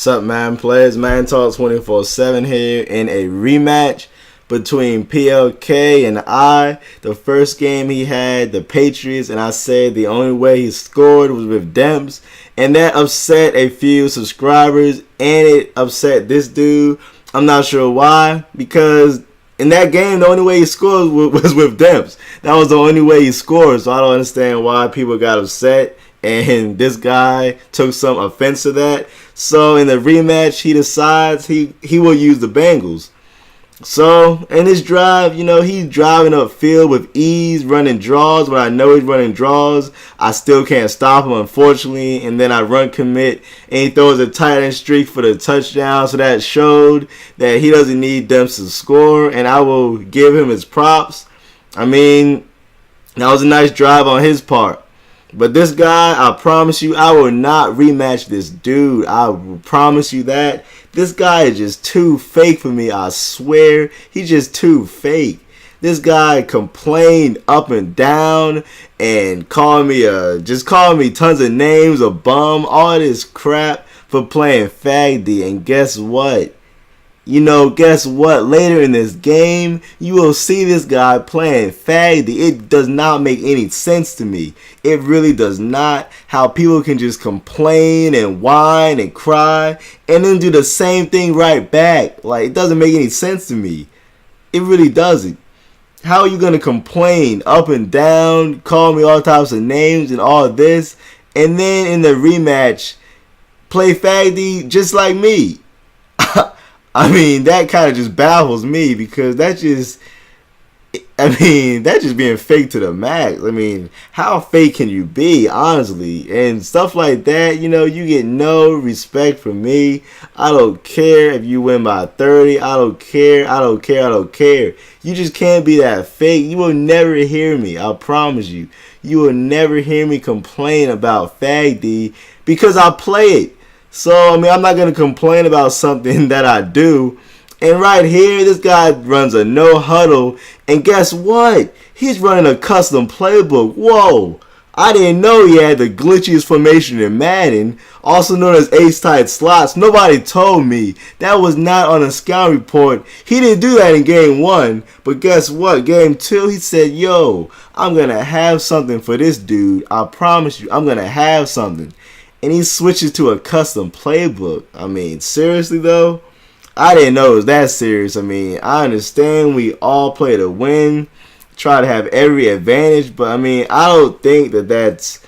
What's up, man? Players, man, talk 24/7 here in a rematch between PLK and I. The first game he had the Patriots, and I said the only way he scored was with Demps, and that upset a few subscribers, and it upset this dude. I'm not sure why, because in that game, the only way he scored was with Demps. That was the only way he scored, so I don't understand why people got upset. And this guy took some offense to that. So in the rematch, he decides he will use the Bengals. So in this drive, he's driving upfield with ease, running draws. When I know he's running draws, I still can't stop him, unfortunately. And then I run commit, and he throws a tight end streak for the touchdown. So that showed that he doesn't need Demps to score, and I will give him his props. I mean, that was a nice drive on his part. But this guy, I promise you, I will not rematch this dude. I will promise you that. This guy is just too fake for me, I swear. He's just too fake. This guy complained up and down and called me tons of names, a bum, all this crap for playing Fag D. And guess what? Later in this game, you will see this guy playing Fag D. It does not make any sense to me. It really does not. How people can just complain and whine and cry and then do the same thing right back. Like, it doesn't make any sense to me. It really doesn't. How are you going to complain up and down, call me all types of names and all this, and then in the rematch, play Fag D just like me? I mean, that kind of just baffles me, because that's just being fake to the max. I mean, how fake can you be, honestly? And stuff like that, you get no respect from me. I don't care if you win by 30. I don't care. You just can't be that fake. You will never hear me. I promise you. You will never hear me complain about Fag D, because I play it. So, I'm not going to complain about something that I do. And right here, this guy runs a no huddle. And guess what? He's running a custom playbook. Whoa. I didn't know he had the glitchiest formation in Madden, also known as ace-tight slots. Nobody told me. That was not on a scout report. He didn't do that in game 1. But guess what? Game 2, he said, yo, I'm going to have something for this dude. I promise you, I'm going to have something. And he switches to a custom playbook. I mean, seriously though? I didn't know it was that serious. I mean, I understand we all play to win, try to have every advantage, but I don't think that that's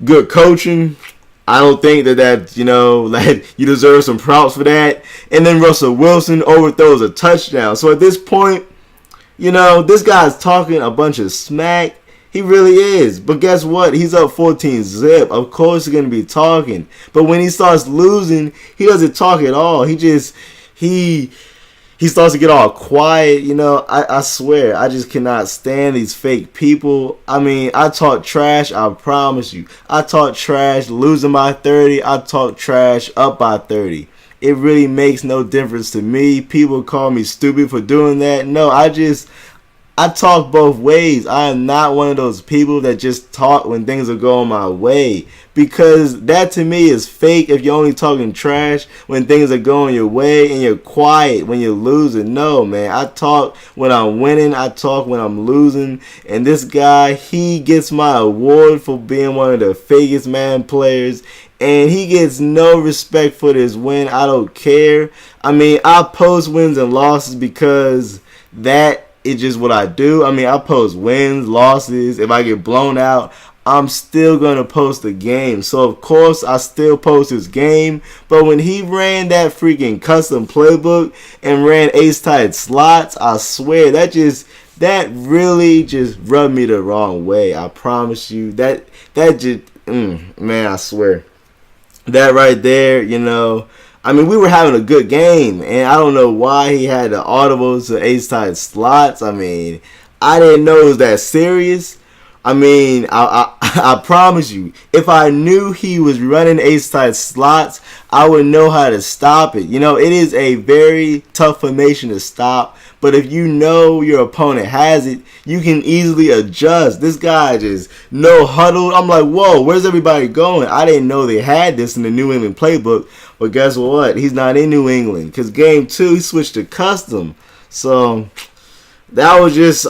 good coaching. I don't think that like you deserve some props for that. And then Russell Wilson overthrows a touchdown. So at this point, this guy's talking a bunch of smack. He really is. But guess what? He's up 14-0. Of course he's going to be talking. But when he starts losing, he doesn't talk at all. He starts to get all quiet. I swear, I just cannot stand these fake people. I talk trash, I promise you. I talk trash losing by 30. I talk trash up by 30. It really makes no difference to me. People call me stupid for doing that. No, I talk both ways. I am not one of those people that just talk when things are going my way, because that to me is fake. If you're only talking trash when things are going your way and you're quiet when you're losing. No, man. I talk when I'm winning. I talk when I'm losing. And this guy, he gets my award for being one of the fakest man players, and he gets no respect for this win. I don't care. I post wins and losses because that it's just what I do. I post wins, losses. If I get blown out, I'm still going to post the game. So, of course, I still post his game. But when he ran that freaking custom playbook and ran ace-tight slots, I swear, that really just rubbed me the wrong way. I promise you. That just, man, I swear. That right there, we were having a good game, and I don't know why he had the audibles to ace-tight slots. I didn't know it was that serious. I I promise you, if I knew he was running ace-type slots, I would know how to stop it. It is a very tough formation to stop, but if you know your opponent has it, you can easily adjust. This guy just no huddle. I'm like, whoa, where's everybody going? I didn't know they had this in the New England playbook, but guess what? He's not in New England because game 2, he switched to custom. So that was just,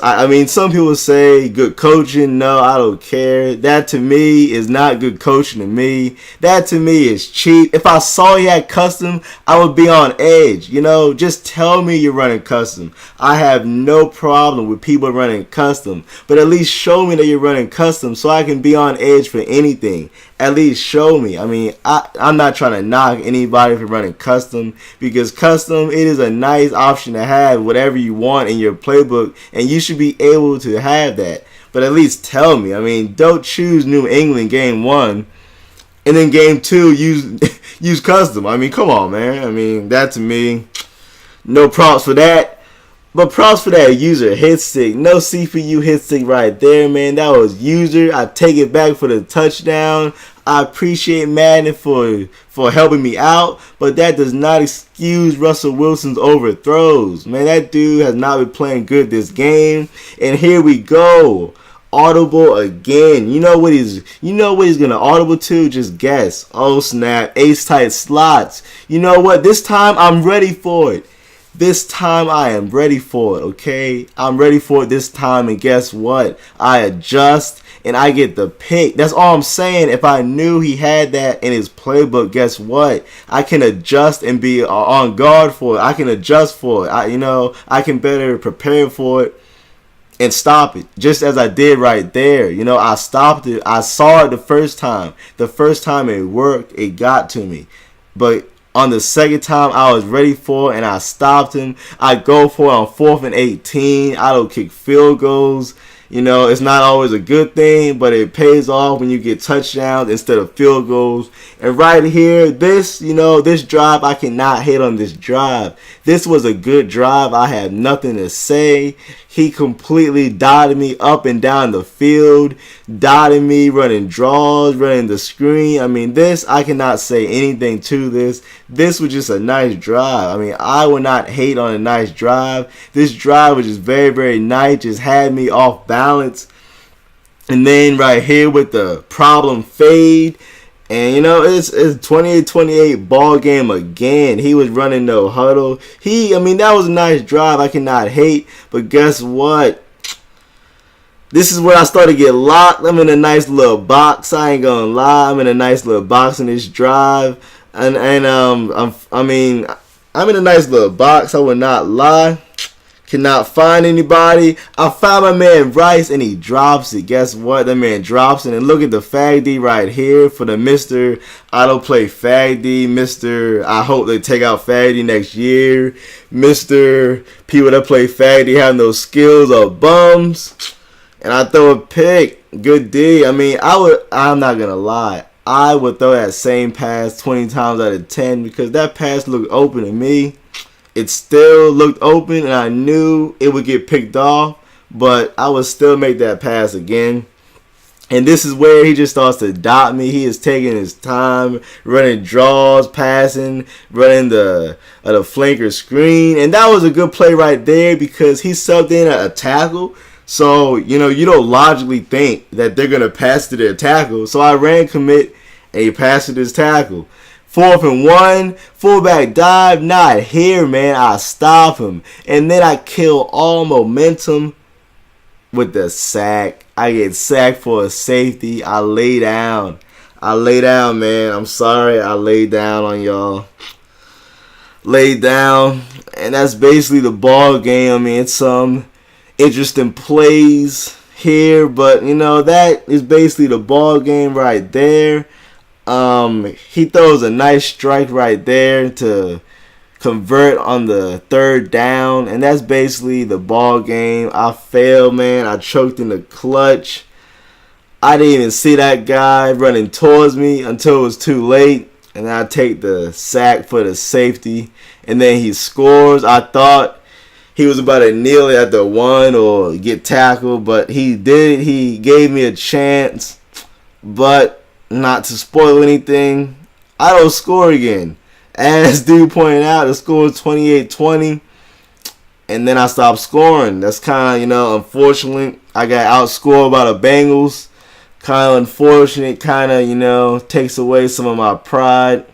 some people say good coaching. No, I don't care. That to me is not good coaching to me. That to me is cheap. If I saw he had custom, I would be on edge. Just tell me you're running custom. I have no problem with people running custom, but at least show me that you're running custom so I can be on edge for anything. At least show me. I'm not trying to knock anybody for running custom, because custom, it is a nice option to have whatever you want in your playbook, and you should be able to have that. But at least tell me. Don't choose New England game 1 and then game 2 use custom. Come on, man. That to me, no props for that. But props for that user hit stick. No CPU hit stick right there, man. That was user. I take it back for the touchdown. I appreciate Madden for helping me out, but that does not excuse Russell Wilson's overthrows. Man, that dude has not been playing good this game. And here we go. Audible again. You know what he's gonna audible to? Just guess. Oh snap. Ace tight slots. You know what? This time I'm ready for it. This time I am ready for it, okay? I'm ready for it this time, and guess what? I adjust and I get the pick. That's all I'm saying. If I knew he had that in his playbook, guess what? I can adjust and be on guard for it. I can adjust for it. I can better prepare for it and stop it, just as I did right there. I stopped it. I saw it the first time. The first time it worked, it got to me. But on the second time, I was ready for it, and I stopped him. I go for it on 4th and 18. I don't kick field goals. It's not always a good thing, but it pays off when you get touchdowns instead of field goals. And right here, this drive, I cannot hate on this drive. This was a good drive. I have nothing to say. He completely dotted me up and down the field, dotted me, running draws, running the screen. This, I cannot say anything to this. This was just a nice drive. I would not hate on a nice drive. This drive was just very, very nice. Just had me off balance. And then right here with the problem fade. And it's 28-28 ball game again. He was running no huddle. That was a nice drive. I cannot hate. But guess what? This is where I started to get locked. I'm in a nice little box. I ain't gonna lie. I'm in a nice little box in this drive. And I'm in a nice little box. I would not lie. Cannot find anybody. I found my man Rice, and he drops it. Guess what? That man drops it. And look at the Fagd right here for the Mr. I don't play Fagd. Mr. I hope they take out Fagd next year. Mr. People that play Fagd have no skills or bums. And I throw a pick. Good D. I'm not going to lie. I would throw that same pass 20 times out of 10 because that pass looked open to me. It still looked open, and I knew it would get picked off, but I would still make that pass again. And this is where he just starts to dot me. He is taking his time, running draws, passing, running the flanker screen. And that was a good play right there because he subbed in a tackle. So, you don't logically think that they're going to pass to their tackle. So I ran commit, and he passed to his tackle. 4th and 1, fullback dive, not here, man. I stop him. And then I kill all momentum with the sack. I get sacked for a safety. I lay down. Man. I'm sorry. I lay down on y'all. Lay down. And that's basically the ball game. It's some interesting plays here. But, that is basically the ball game right there. He throws a nice strike right there to convert on the 3rd down, and that's basically the ball game. I failed, man. I choked in the clutch. I didn't even see that guy running towards me until it was too late, and I take the sack for the safety, and then he scores. I thought he was about to kneel at the 1 or get tackled, but he did. He gave me a chance. But not to spoil anything, I don't score again. As dude pointed out, the score was 28-20. And then I stopped scoring. That's kind of, unfortunate. I got outscored by the Bengals. Kind of unfortunate. Kind of, takes away some of my pride.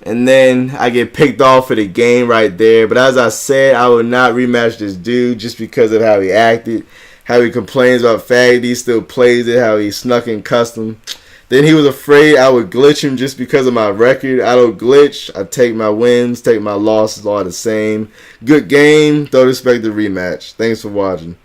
And then I get picked off for the game right there. But as I said, I would not rematch this dude just because of how he acted. How he complains about faggot. He still plays it. How he snuck in custom. Then he was afraid I would glitch him just because of my record. I don't glitch. I take my wins, take my losses, all the same. Good game. Don't expect the rematch. Thanks for watching.